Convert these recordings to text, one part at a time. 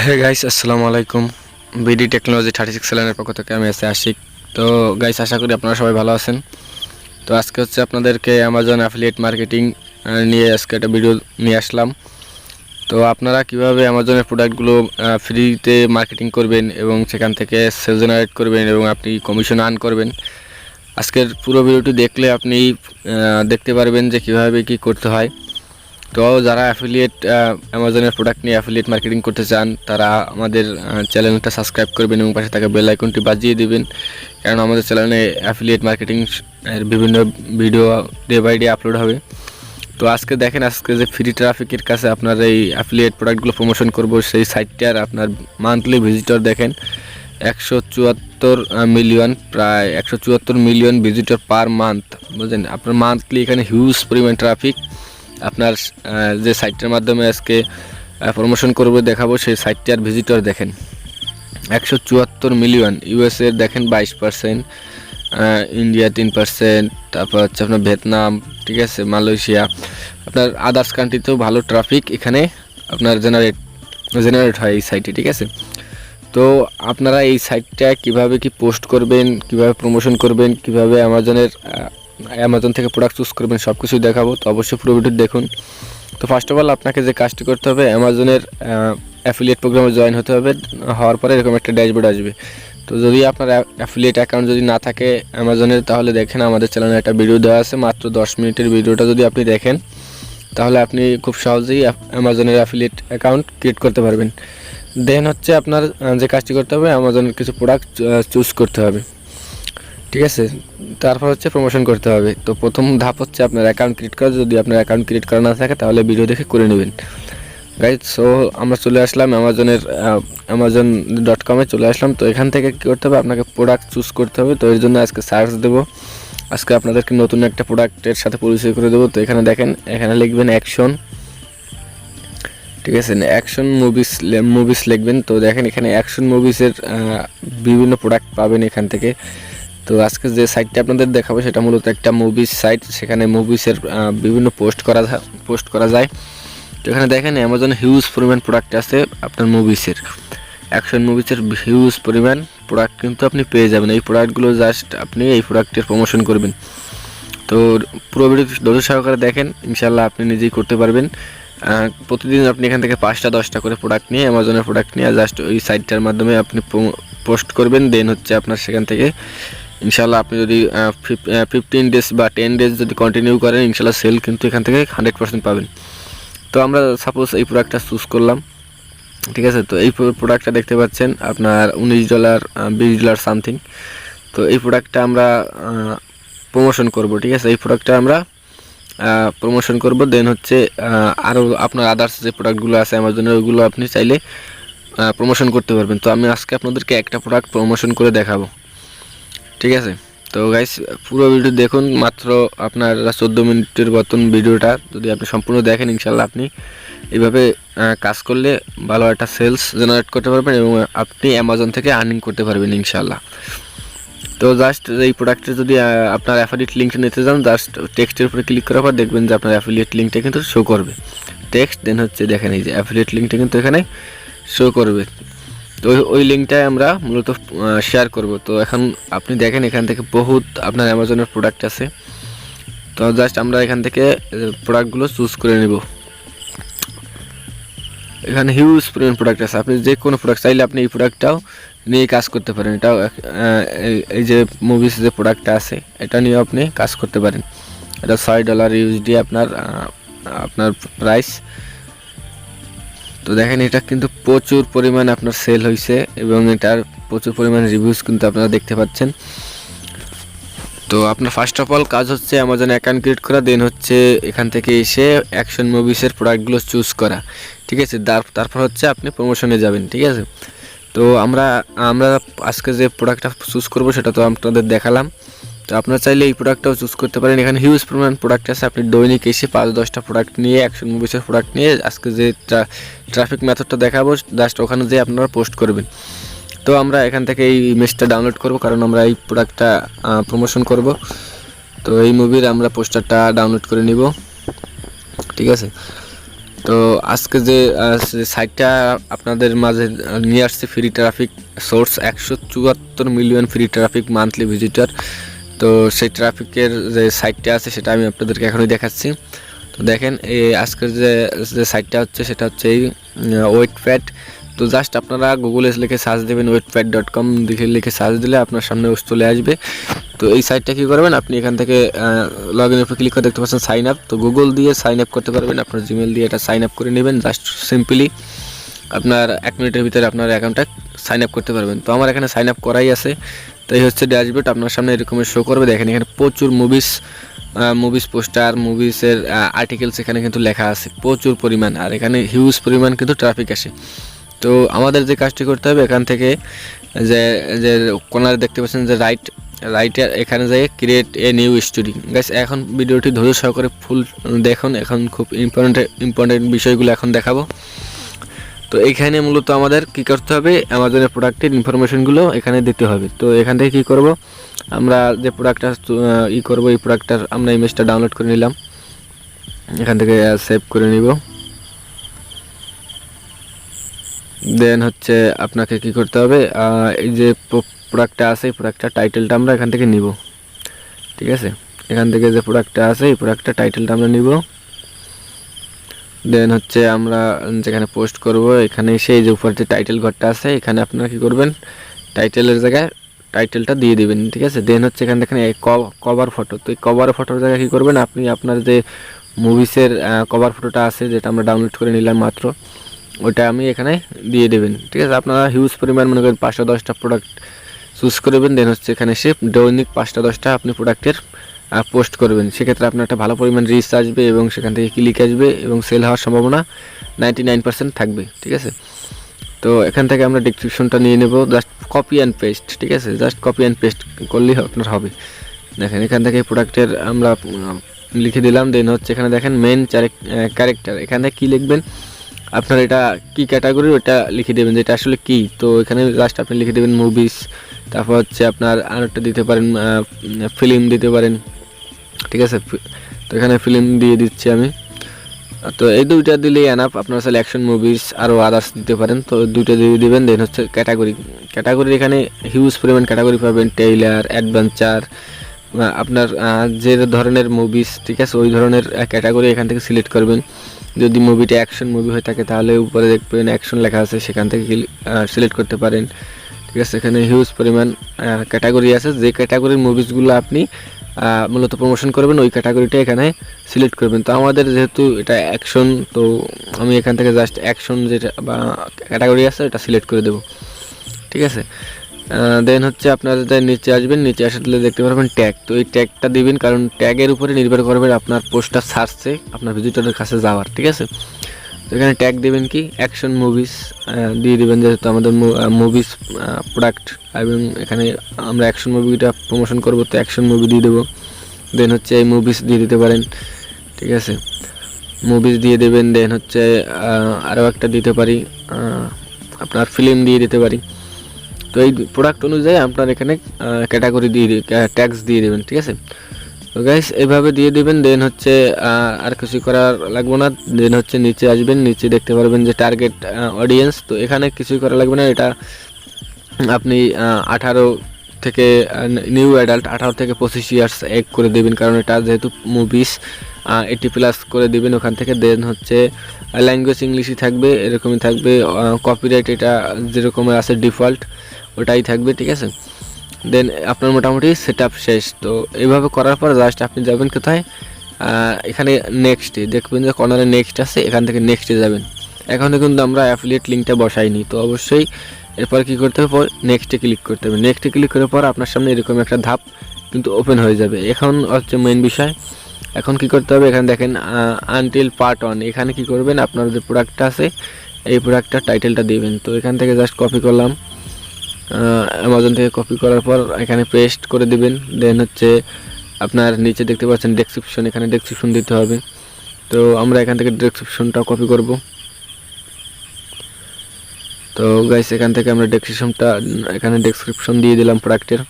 Hey guys, আসসালামু আলাইকুম। BD technology 36 চ্যানেলের পক্ষ থেকে আমি আছি আশিক। তো গাইস, আশা করি আপনারা সবাই ভালো আছেন। তো আজকে হচ্ছে আপনাদেরকে অ্যামাজন অ্যাফিলিয়েট মার্কেটিং নিয়ে আজকে একটা ভিডিও নিয়ে আসলাম। তো আপনারা কিভাবে অ্যামাজনের প্রোডাক্টগুলো ফ্রিতে মার্কেটিং করবেন এবং সেখান থেকে সেল জেনারেট করবেন এবং আপনি কমিশন আর্ন করবেন, আজকের পুরো ভিডিওটি দেখলে আপনি দেখতে পারবেন যে কিভাবে কি করতে হয়। তো যারা অ্যাফিলিয়েট অ্যামাজনের প্রোডাক্ট নিয়ে অ্যাফিলিয়েট মার্কেটিং করতে চান তারা আমাদের চ্যানেলটা সাবস্ক্রাইব করবেন এবং পাশে থাকা বেল আইকনটি বাজিয়ে দিবেন, কারণ আমাদের চ্যানেলে অ্যাফিলিয়েট মার্কেটিং এর বিভিন্ন video day by day upload হবে। তো আজকে দেখেন, আজকে যে ফ্রি ট্রাফিকের কাছে আপনার এই অ্যাফিলিয়েট প্রোডাক্টগুলো প্রমোশন করব, সেই সাইটটার আপনার মান্থলি ভিজিটর দেখেন 174 মিলিয়ন, প্রায় 174 মিলিয়ন ভিজিটর পার মান্থ, বুঝলেন। আপনার মান্থলি এখানে হিউজ পরিমাণ ট্রাফিক। আপনার যে সাইটটার মাধ্যমে আজকে প্রমোশন করবো দেখাবো, সেই সাইটটার ভিজিটর দেখেন 174 মিলিয়ন। ইউএসএর দেখেন 22%, ইন্ডিয়া 3%, তারপর হচ্ছে আপনার ভিয়েতনাম, ঠিক আছে, মালয়েশিয়া, আপনার আদার্স কান্ট্রিতেও ভালো ট্রাফিক এখানে আপনার জেনারেট হয় এই সাইটে, ঠিক আছে। তো আপনারা এই সাইটটা কিভাবে কি পোস্ট করবেন, কিভাবে প্রমোশন করবেন, কিভাবে অ্যামাজন থেকে প্রোডাক্ট চুজ করবেন, সব কিছুই দেখাবো। তো অবশ্যই পুরো ভিডিও দেখুন। তো ফার্স্ট অফ অল আপনাকে যে কাজটি করতে হবে, অ্যামাজনের অ্যাফিলিয়েট প্রোগ্রামে জয়েন হতে হবে। হওয়ার পরে এরকম একটা ড্যাশবোর্ড আসবে। তো যদি আপনার অ্যাফিলিয়েট অ্যাকাউন্ট যদি না থাকে অ্যামাজনের, তাহলে দেখেন আমাদের চ্যানেলে একটা ভিডিও দেওয়া আছে, মাত্র 10 মিনিটের ভিডিওটা যদি আপনি দেখেন তাহলে আপনি খুব সহজেই অ্যামাজনের অ্যাফিলিয়েট অ্যাকাউন্ট ক্রিয়েট করতে পারবেন। দেন হচ্ছে আপনার যে কাজটি করতে হবে, অ্যামাজনের কিছু প্রোডাক্ট চুজ করতে হবে, ঠিক আছে। তারপর হচ্ছে প্রমোশন করতে হবে। তো প্রথম ধাপ হচ্ছে আপনার অ্যাকাউন্ট ক্রিয়েট করা। যদি আপনার অ্যাকাউন্ট ক্রিয়েট করা না থাকে তাহলে ভিডিও দেখে করে নেবেন গাইজ। সো আমরা চলে আসলাম amazon.com-এ চলে আসলাম। তো এখান থেকে কী করতে হবে, আপনাকে প্রোডাক্ট চুজ করতে হবে। তো এর জন্য আজকে সার্চ দেবো, আজকে আপনাদেরকে নতুন একটা প্রোডাক্টের সাথে পরিচয় করে দেবো। তো এখানে দেখেন, এখানে লিখবেন অ্যাকশন, ঠিক আছে, অ্যাকশন মুভিস লিখবেন। তো দেখেন এখানে অ্যাকশন মুভিসের বিভিন্ন প্রোডাক্ট পাবেন এখান থেকে। তো আজকে যে সাইটটা আপনাদের দেখাবো সেটা মূলত একটা মুভিস সাইট, সেখানে মুভিসের বিভিন্ন পোস্ট করা যায়। তো এখানে দেখেন অ্যামাজন হিউজ পরিমাণ প্রোডাক্ট আছে আপনার মুভিসের, অ্যাকশন মুভিসের হিউজ পরিমাণ প্রোডাক্ট কিন্তু আপনি পেয়ে যাবেন। এই প্রোডাক্টগুলো জাস্ট আপনি এই প্রোডাক্টের প্রমোশন করবেন। তো পুরো ভিডিও ধৈর্য সহকারে দেখেন, ইনশাল্লাহ আপনি নিজেই করতে পারবেন। প্রতিদিন আপনি এখান থেকে 5টা 10টা করে প্রোডাক্ট নিয়ে, অ্যামাজনের প্রোডাক্ট নিয়ে জাস্ট ওই সাইটটার মাধ্যমে আপনি পোস্ট করবেন। দেন হচ্ছে আপনার সেখান থেকে ইনশাল্লাহ আপনি যদি 15 ডেজ বা 10 ডেজ যদি কন্টিনিউ করেন, ইনশাল্লাহ সেল কিন্তু এখান থেকে 100% পাবেন। তো আমরা সাপোজ এই প্রোডাক্টটা চুজ করলাম, ঠিক আছে। তো এই প্রোডাক্টটা দেখতে পাচ্ছেন আপনার $19 $20 সামথিং। তো এই প্রোডাক্টটা আমরা প্রমোশন করব, ঠিক আছে। এই প্রোডাক্টটা আমরা প্রমোশন করব। দেন হচ্ছে আরও আপনার আদার্স যে প্রোডাক্টগুলো আছে অ্যামাজনের, ওইগুলো আপনি চাইলে প্রমোশন করতে পারবেন। তো আমি আজকে আপনাদেরকে একটা প্রোডাক্ট প্রমোশন করে দেখাবো, ঠিক আছে। তো গাইস, পুরো ভিডিও দেখুন, মাত্র আপনার 14 মিনিটের মতন ভিডিওটা যদি আপনি সম্পূর্ণ দেখেন, ইনশাল্লাহ আপনি এইভাবে কাজ করলে ভালো একটা সেলস জেনারেট করতে পারবেন এবং আপনি অ্যামাজন থেকে আর্নিং করতে পারবেন ইনশাল্লাহ। তো জাস্ট এই প্রোডাক্টের যদি আপনার অ্যাফিলিয়েট লিঙ্কটা নিতে চান, জাস্ট টেক্সটের উপরে ক্লিক করার পর দেখবেন যে আপনার অ্যাফিলিয়েট লিঙ্কটা কিন্তু শো করবে, টেক্সট। দেন হচ্ছে দেখেন এই যে অ্যাফিলিয়েট লিঙ্কটা কিন্তু এখানে শো করবে। তো ওই লিঙ্কটাই আমরা মূলত শেয়ার করব। তো এখন আপনি দেখেন এখান থেকে বহুত আপনার অ্যামাজনের প্রোডাক্ট আছে। তো জাস্ট আমরা এখান থেকে প্রোডাক্টগুলো চুজ করে নেব। এখানে হিউজ পরিমাণ প্রোডাক্ট আছে, আপনি যে কোনো প্রোডাক্ট চাইলে আপনি এই প্রোডাক্টটাও নিয়ে কাজ করতে পারেন। এটাও এই যে মুভিস যে প্রোডাক্টটা আছে এটা নিয়েও আপনি কাজ করতে পারেন। এটা $6 ইউএসডি আপনার প্রাইস। তো দেখেন এটা কিন্তু প্রচুর পরিমাণে আপনার সেল হয়েছে এবং এটার প্রচুর পরিমাণে রিভিউজ কিন্তু আপনারা দেখতে পাচ্ছেন। তো আপনার ফার্স্ট অফ অল কাজ হচ্ছে অ্যামাজন অ্যাকাউন্ট ক্রিয়েট করা, দেন হচ্ছে এখান থেকে এসে অ্যাকশন মুভিসের প্রোডাক্টগুলো চুজ করা, ঠিক আছে। তারপর হচ্ছে আপনি প্রমোশনে যাবেন, ঠিক আছে। তো আমরা আজকে যে প্রোডাক্টটা চুজ করব সেটা তো আপনাদের দেখালাম। তো আপনারা চাইলে এই প্রোডাক্টটাও চুজ করতে পারেন। এখানে হিউজ পরিমাণ প্রোডাক্ট আছে, আপনি দৈনিক এসে 5-10টা প্রোডাক্ট নিয়ে, অ্যাকশন মুভিসের প্রোডাক্ট নিয়ে আজকে যে ট্রাফিক মেথডটা দেখাবো জাস্ট ওখানে যেয়ে আপনারা পোস্ট করবেন। তো আমরা এখান থেকে এই ইমেজটা ডাউনলোড করব, কারণ আমরা এই প্রোডাক্টটা প্রমোশন করব। তো এই মুভির আমরা পোস্টারটা ডাউনলোড করে নিব, ঠিক আছে। তো আজকে যে সাইটটা আপনাদের মাঝে নিয়ে আসছে, free traffic source 174 million free traffic monthly visitor. তো সেই ট্রাফিকের যে সাইটটা আছে সেটা আমি আপনাদেরকে এখনই দেখাচ্ছি। তো দেখেন এই আজকের যে সাইটটা হচ্ছে সেটা হচ্ছে এই ওয়েটপ্যাড। তো জাস্ট আপনারা গুগলে লিখে সার্চ দেবেন ওয়েটপ্যাড.com, লিখে সার্চ দিলে আপনার সামনে চলে আসবে। তো এই সাইটটা কী করবেন, আপনি এখান থেকে লগ ইনের উপর ক্লিক করে দেখতে পাচ্ছেন সাইন আপ। তো গুগল দিয়ে সাইন আপ করতে পারবেন, আপনার জিমেল দিয়ে এটা সাইন আপ করে নেবেন। জাস্ট সিম্পলি আপনার 1 মিনিটের ভিতরে আপনার অ্যাকাউন্টটা সাইন আপ করতে পারবেন। তো আমার এখানে সাইন আপ করাই আছে। তো এই হচ্ছে ড্যাশবোর্ড, আপনার সামনে এরকমের শো করবে। দেখেন এখানে প্রচুর মুভিস পোস্টার, মুভিসের আর্টিকেলস এখানে কিন্তু লেখা আছে প্রচুর পরিমাণ, আর এখানে হিউজ পরিমাণ কিন্তু ট্রাফিক আসে। তো আমাদের যে কাজটি করতে হবে, এখান থেকে যে যে কোনারে দেখতে পাচ্ছেন যে রাইটে এখানে যাই create a new story. Guys এখন ভিডিওটি ধৈর্য সহকারে ফুল দেখুন, এখন খুব ইম্পর্টেন্ট বিষয়গুলো এখন দেখাবো। তো এইখানে মূলত আমাদের কি করতে হবে, অ্যামাজনের প্রোডাক্টের ইনফরমেশনগুলো এখানে দিতে হবে। তো এখান থেকে কি করব, আমরা যে প্রোডাক্টটা করব, এই প্রোডাক্টটার আমরা ইমেজটা ডাউনলোড করে নিলাম, এখান থেকে সেভ করে নিব। দেন হচ্ছে আপনাকে কি করতে হবে, এই যে প্রোডাক্টটা আছে এই প্রোডাক্টটার টাইটেলটা আমরা এখান থেকে নিব। ঠিক আছে, এখান থেকে যে প্রোডাক্টটা আছে এই প্রোডাক্টটার টাইটেলটা আমরা নিব। দেন হচ্ছে আমরা যেখানে পোস্ট করব এখানে সেই যে উপরে যে টাইটেল ঘরটা আছে এখানে আপনারা কি করবেন, টাইটেলের জায়গায় টাইটেলটা দিয়ে দিবেন। ঠিক আছে, দেন হচ্ছে এখানে দেখেন এই কভার ফটো। তো এই কভার ফটোর জায়গায় কী করবেন, আপনি আপনার যে মুভিসের কভার ফটোটা আছে যেটা আমরা ডাউনলোড করে নিলাম মাত্র, ওটা আমি এখানে দিয়ে দেবেন। ঠিক আছে, আপনারা হিউজ পরিমাণ মনে করেন 5-10টা প্রোডাক্ট চুজ করবেন। দেন হচ্ছে এখানে সে দৈনিক 5-10টা আপনি প্রোডাক্টের পোস্ট করবেন। সেক্ষেত্রে আপনার একটা ভালো পরিমাণ রিচ আসবে এবং সেখান থেকে ক্লিক আসবে এবং সেল হওয়ার সম্ভাবনা 99% থাকবে। ঠিক আছে, তো এখান থেকে আমরা ডেসক্রিপশনটা নিয়ে নেব, জাস্ট কপি অ্যান্ড পেস্ট। ঠিক আছে, জাস্ট কপি অ্যান্ড পেস্ট করলেই আপনার হবে। দেখেন এখান থেকে প্রোডাক্টের আমরা লিখে দিলাম। দেন হচ্ছে এখানে দেখেন মেন ক্যারেক্টার, এখানে কি লিখবেন, আপনার এটা কি ক্যাটাগরি ওটা লিখে দেবেন, যেটা আসলে কি। তো এখানে জাস্ট আপনি লিখে দেবেন মুভিস, তারপর হচ্ছে আপনার আরেকটা দিতে পারেন ফিল্ম দিতে পারেন। ঠিক আছে, তো এখানে ফিল্ম দিয়ে দিচ্ছি আমি। তো এই দুইটা দিলেই এনাফ, আপনারা চাইলে অ্যাকশন মুভিস আরও আদার্স দিতে পারেন। তো দুইটা দিয়ে দিবেন। দেন হচ্ছে ক্যাটাগরি এখানে হিউজ পরিমাণ ক্যাটাগরি পাবেন, টেইলার, অ্যাডভেঞ্চার, আপনার যে ধরনের মুভিস। ঠিক আছে, ওই ধরনের ক্যাটাগরি এখান থেকে সিলেক্ট করবেন। যদি মুভিটা অ্যাকশন মুভি হয়ে থাকে তাহলে উপরে দেখবেন অ্যাকশন লেখা আছে, সেখান থেকে সিলেক্ট করতে পারেন। ঠিক আছে, এখানে হিউজ পরিমাণ ক্যাটাগরি আছে, যে ক্যাটাগরির মুভিসগুলো আপনি মূলত প্রমোশন করবেন ওই ক্যাটাগরিটা এখানে সিলেক্ট করবেন। তো আমাদের যেহেতু এটা অ্যাকশন, তো আমি এখান থেকে জাস্ট অ্যাকশন যেটা বা ক্যাটাগরি আছে এটা সিলেক্ট করে দেব। ঠিক আছে, দেন হচ্ছে আপনারা যে নিচে আসবেন, নিচে আসলে দেখতে পারবেন ট্যাগ। তো এই ট্যাগটা দিবেন, কারণ ট্যাগের উপরে নির্ভর করবে আপনার পোস্টটা সার্চে আপনার ভিজিটরের কাছে যাওয়ার। ঠিক আছে, তো এখানে ট্যাগ দেবেন কি অ্যাকশন মুভিস দিয়ে দেবেন, যেহেতু আমাদের মুভিস প্রোডাক্ট এবং এখানে আমরা অ্যাকশন মুভিটা প্রমোশন করব, তো অ্যাকশন মুভি দিয়ে দেবো। দেন হচ্ছে এই মুভিস দিয়ে দিতে পারেন। ঠিক আছে, মুভিস দিয়ে দেবেন। দেন হচ্ছে আরও একটা দিতে পারি, আপনার ফিল্ম দিয়ে দিতে পারি। তো এই প্রোডাক্ট অনুযায়ী আপনার এখানে ক্যাটাগরি দিয়ে ট্যাক্স দিয়ে দেবেন। ঠিক আছে, তো গাইস এইভাবে দিয়ে দেবেন। দেন হচ্ছে আর কিছু করার লাগবে না। দেন হচ্ছে নিচে আসবেন, নিচে দেখতে পারবেন যে টার্গেট অডিয়েন্স। তো এখানে কিছুই করা লাগবে না, এটা আপনি 18 থেকে নিউ অ্যাডাল্ট 18 থেকে 25 ইয়ার্স এক করে দেবেন, কারণ এটা যেহেতু মুভিস 80+ করে দিবেন ওখান থেকে। দেন হচ্ছে ল্যাঙ্গুয়েজ ইংলিশই থাকবে, এরকমই থাকবে। কপিরাইট এটা যেরকম আছে ডিফল্ট ওটাই থাকবে। ঠিক আছে, দেন আপনার মোটামুটি সেটআপ শেষ। তো এইভাবে করার পর জাস্ট আপনি যাবেন কোথায়, এখানে নেক্সটে দেখবেন যে কর্নারে নেক্সট আছে, এখান থেকে নেক্সটে যাবেন। এখন কিন্তু আমরা অ্যাফিলিয়েট লিঙ্কটা বসাইনি, তো অবশ্যই এরপর কী করতে হবে, নেক্সটে ক্লিক করতে হবে। নেক্সটে ক্লিক করার পর আপনার সামনে এরকম একটা ধাপ কিন্তু ওপেন হয়ে যাবে। এখন হচ্ছে মেইন বিষয়, এখন কি করতে হবে, এখানে দেখেন আনটিল পার্ট 1, এখানে কি করবেন, আপনার যে প্রোডাক্টটা আছে এই প্রোডাক্টটার টাইটেলটা দিবেন। তো এখান থেকে জাস্ট কপি করলাম, অ্যামাজন থেকে কপি করার পর এখানে পেস্ট করে দিবেন। দেন হচ্ছে আপনার নিচে দেখতে পাচ্ছেন ডেসক্রিপশন, এখানে ডেসক্রিপশন দিতে হবে। তো আমরা এখান থেকে ডেসক্রিপশনটা কপি করব। তো গাইস এখান থেকে আমরা ডেসক্রিপশন দিয়ে দিলাম প্রোডাক্টের।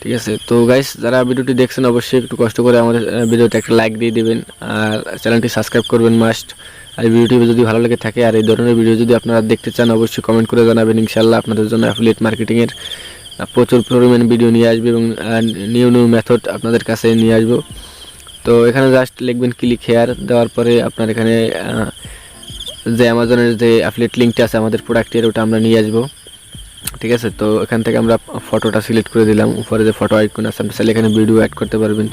ঠিক আছে। তো গাইস যারা ভিডিওটি দেখছেন অবশ্যই একটু কষ্ট করে আমাদের ভিডিওতে একটা লাইক দিয়ে দিবেন আর চ্যানেলটি সাবস্ক্রাইব করবেন মাস্ট। আর এই ভিডিওটি যদি ভালো লেগে থাকে আর এই ধরনের ভিডিও যদি আপনারা দেখতে চান অবশ্যই কমেন্ট করে জানাবেন। ইনশাআল্লাহ আপনাদের জন্য অ্যাফিলিয়েট মার্কেটিংয়ের প্রচুর পরিমাণ ভিডিও নিয়ে আসবে এবং নিউ মেথড আপনাদের কাছে নিয়ে আসবো। তো এখানে জাস্ট লিখবেন ক্লিক হেয়ার, দেওয়ার পরে আপনার এখানে যে অ্যামাজনের যে অ্যাফিলিয়েট লিঙ্কটা আছে আমাদের প্রোডাক্টের ওটা আমরা নিয়ে আসবো। ঠিক আছে। তো এখান থেকে আমরা ফটোটা সিলেক্ট করে দিলাম, উপরে যে ফটো আইকন আছে আপনি চাইলে এখানে ভিডিও অ্যাড করতে পারবেন।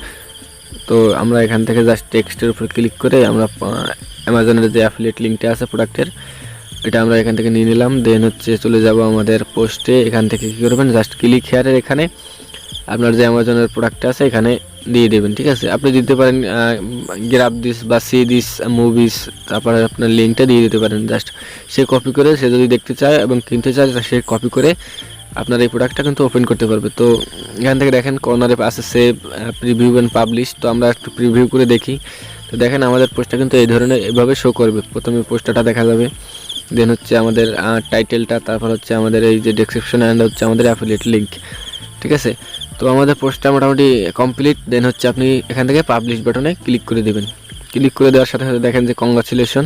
তো আমরা এখান থেকে জাস্ট টেক্সটের উপর ক্লিক করে আমরা অ্যামাজনের যে অ্যাফিলিয়েট লিঙ্কটা আছে প্রোডাক্টের এটা আমরা এখান থেকে নিয়ে নিলাম। দেন হচ্ছে চলে যাব আমাদের পোস্টে। এখান থেকে কী করবেন, জাস্ট ক্লিক হেয়ারের এখানে আপনার যে অ্যামাজনের প্রোডাক্টটা আছে এখানে দিয়ে দেবেন। ঠিক আছে। আপনি দিতে পারেন গ্রাব দিস বা সি দিস মুভিস, তারপরে আপনার লিঙ্কটা দিয়ে দিতে পারেন। জাস্ট সে কপি করে সে যদি দেখতে চায় এবং কিনতে চায় সে কপি করে আপনার এই প্রোডাক্টটা কিন্তু ওপেন করতে পারবে। তো এখান থেকে দেখেন কর্নারে আছে সেভ প্রিভিউ অ্যান্ড পাবলিশ। তো আমরা একটু প্রিভিউ করে দেখি। তো দেখেন আমাদের পোস্টটা কিন্তু এই ধরনের এভাবে শো করবে। প্রথমে পোস্টটা দেখা যাবে, দেন হচ্ছে আমাদের টাইটেলটা, তারপর হচ্ছে আমাদের এই যে ডেসক্রিপশন অ্যান্ড হচ্ছে আমাদের অ্যাফিলিয়েট লিঙ্ক। ঠিক আছে। তো আমাদের পোস্টটা মোটামুটি কমপ্লিট। দেন হচ্ছে আপনি এখান থেকে পাবলিশ বাটনে ক্লিক করে দেবেন। ক্লিক করে দেওয়ার সাথে সাথে দেখেন যে কংগ্রাচুলেশন।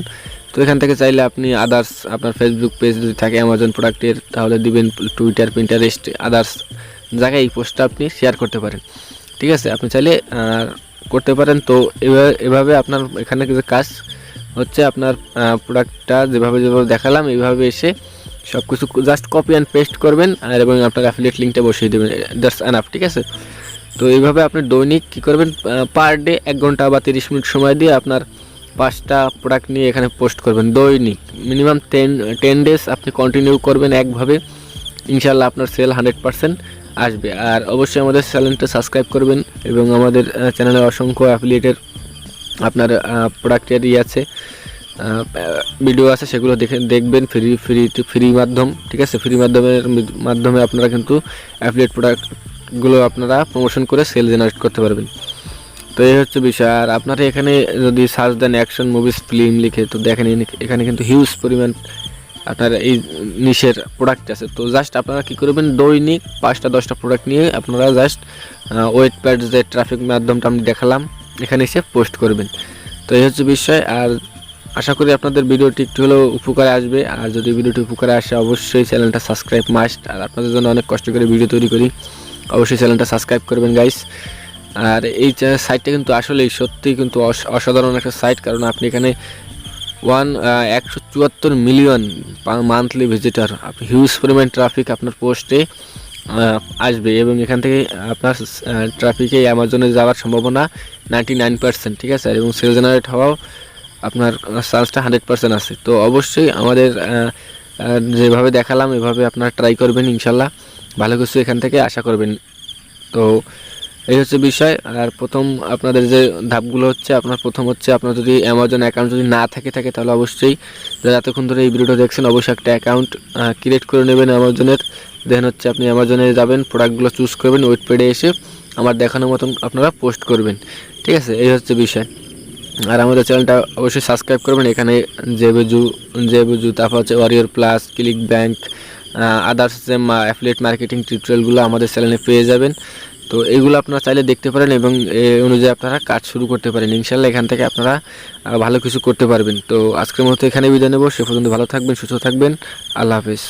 তো এখান থেকে চাইলে আপনি আদার্স আপনার ফেসবুক পেজ যদি থাকে অ্যামাজন প্রোডাক্টের তাহলে দিবেন, টুইটার, পিন্টারেস্ট, আদার্স জায়গায় এই পোস্টটা আপনি শেয়ার করতে পারেন। ঠিক আছে। আপনি চাইলে করতে পারেন। তো এভাবে আপনার এখানে যে কাজ হচ্ছে আপনার প্রোডাক্টটা যেভাবে দেখালাম এইভাবে এসে সব কিছু জাস্ট কপি অ্যান্ড পেস্ট করবেন আর এবং আপনার অ্যাফিলিয়েট লিঙ্কটা বসিয়ে দেবেন। That's enough. ঠিক আছে। তো এইভাবে আপনি দৈনিক কী করবেন, পার ডে 1 ঘন্টা বা 30 মিনিট সময় দিয়ে আপনার 5টা প্রোডাক্ট নিয়ে এখানে পোস্ট করবেন দৈনিক। মিনিমাম 10 ডেজ আপনি কন্টিনিউ করবেন একভাবে, ইনশাআল্লাহ আপনার সেল 100% আসবে। আর অবশ্যই আমাদের চ্যানেলটা সাবস্ক্রাইব করবেন এবং আমাদের চ্যানেলে অসংখ্য অ্যাফিলিয়েটের আপনার প্রোডাক্টের আছে ভিডিও আছে, সেগুলো দেখবেন ফ্রি মাধ্যম। ঠিক আছে। ফ্রি মাধ্যমে আপনারা কিন্তু অ্যাফিলিয়েট প্রোডাক্টগুলো আপনারা প্রমোশন করে সেল জেনারেট করতে পারবেন। তো এই হচ্ছে বিষয়। আর আপনারা এখানে যদি সার্চ দেন অ্যাকশন মুভিস ফিল্ম লিখে, তো দেখেন এখানে কিন্তু হিউজ পরিমাণ আপনার এই নিশের প্রোডাক্ট আছে। তো জাস্ট আপনারা কী করবেন, দৈনিক 5টা 10টা প্রোডাক্ট নিয়ে আপনারা জাস্ট ওয়েট প্যাড যে ট্রাফিক মাধ্যমটা আমি দেখালাম এখানে এসে পোস্ট করবেন। তো এই হচ্ছে বিষয়। আর আশা করি আপনাদের ভিডিওটি একটু হলেও উপকারে আসবে। আর যদি ভিডিওটি উপকারে আসে অবশ্যই চ্যানেলটা সাবস্ক্রাইব মাস্ট। আর আপনাদের জন্য অনেক কষ্ট করে ভিডিও তৈরি করি, অবশ্যই চ্যানেলটা সাবস্ক্রাইব করবেন গাইস। আর এই সাইটটা কিন্তু আসলেই সত্যিই কিন্তু অসাধারণ একটা সাইট, কারণ আপনি এখানে 174 মিলিয়ন মান্থলি ভিজিটার, আপনি হিউজ পরিমাণ ট্রাফিক আপনার পোস্টে আসবে এবং এখান থেকে আপনার ট্রাফিকে অ্যামাজনে যাওয়ার সম্ভাবনা 99%। ঠিক আছে। এবং সেল জেনারেট হওয়াও আপনার চান্সটা 100% আছে। তো অবশ্যই আমাদের যেভাবে দেখালাম এভাবে আপনারা ট্রাই করবেন, ইনশাল্লাহ ভালো কিছু এখান থেকে আশা করবেন। তো এই হচ্ছে বিষয়। আর প্রথম আপনাদের যে ধাপগুলো হচ্ছে, আপনার প্রথম হচ্ছে আপনার যদি অ্যামাজন অ্যাকাউন্ট যদি না থাকে তাহলে অবশ্যই যারা এতক্ষণ ধরে এই ভিডিওটা দেখছেন অবশ্যই একটা অ্যাকাউন্ট ক্রিয়েট করে নেবেন অ্যামাজনের। দেন হচ্ছে আপনি অ্যামাজনে যাবেন, প্রোডাক্টগুলো চুজ করবেন, ওয়েট পেডে এসে আমার দেখানোর মতন আপনারা পোস্ট করবেন। ঠিক আছে। এই হচ্ছে বিষয়। আর আমাদের চ্যানেলটা অবশ্যই সাবস্ক্রাইব করবেন। এখানে জেবুজু তারপর হচ্ছে Warrior Plus, ClickBank, others যে অ্যাফিলিয়েট মার্কেটিং টিউটোরিয়ালগুলো আমাদের চ্যানেলে পেয়ে যাবেন। তো এইগুলো আপনারা চাইলে দেখতে পারেন এবং এই অনুযায়ী আপনারা কাজ শুরু করতে পারেন। ইনশাল্লাহ এখান থেকে আপনারা ভালো কিছু করতে পারবেন। তো আজকের মতো এখানে বিদায় নেব। সে পর্যন্ত ভালো থাকবেন, সুস্থ থাকবেন। আল্লাহ হাফেজ।